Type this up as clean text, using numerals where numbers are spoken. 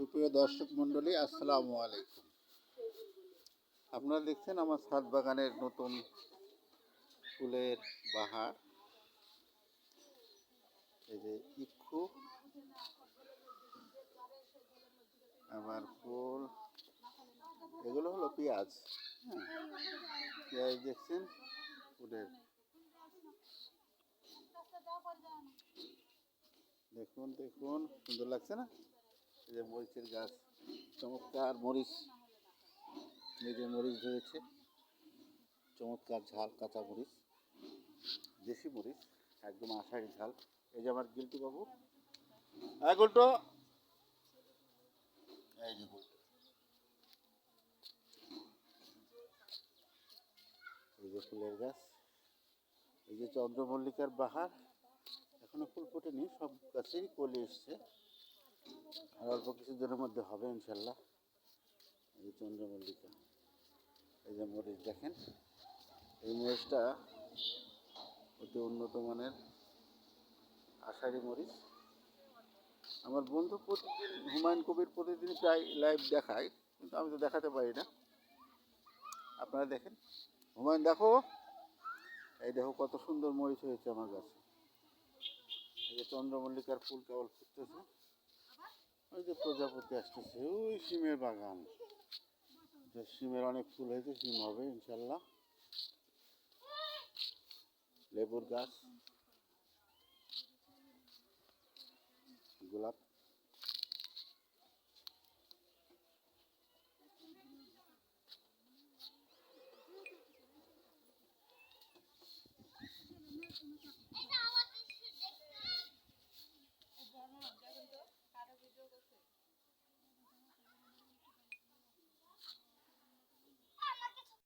সুপ্রিয় দর্শক মণ্ডলী, আসসালামু আলাইকুম। আপনারা দেখছেন আমার ছাদ বাগানের নতুন ফুলের বাহার। এই যে ইক্ষু, আবার ফুল, এগুলো হলো পেঁয়াজ। পেঁয়াজ দেখছেন ফুলের, দেখুন দেখুন, সুন্দর লাগছে না? এই যে মরিচের গাছ, চমৎকার মরিচ, এই যে মরিচ ধরেছে, চমৎকার ঝাল, কাঁচা মরিচ, দেশি মরিচ, একদম আষাঢ়ি ঝাল। এই যে আমার গিল্টু বাবু, হ্যাঁ গুলটো, এই যে গুলটু, এই যে ফুলের গাছ, এই যে চন্দ্রমল্লিকার বাহার। এখনো ফুল ফোটেনি, সব গাছেরই কলি এসছে, আর অল্প কিছুদিনের মধ্যে হবে ইনশাল্লাহ। এই যে চন্দ্রমল্লিকা, এই যে মরিচ দেখেন, এই মরিচটা অতি উন্নত মানের আষাঢ়ি মরিচ। আমার বন্ধু প্রতিদিন, হুমায়ুন কবির প্রতিদিন প্রায় লাইভ দেখায়, কিন্তু আমি তো দেখাতে পারি না। আপনারা দেখেন, হুমায়ুন দেখো, এই দেখো কত সুন্দর মরিচ হয়েছে আমার গাছে। এই যে চন্দ্রমল্লিকার ফুল কেবল ফুটতেছে, ওই যে প্রজাপতি আসতেছে, ওই সিমের বাগান, যে সিমের অনেক ফুল হয়েছে, সিম হবে ইনশাল্লাহ। লেবুর গাছ, গোলাপ।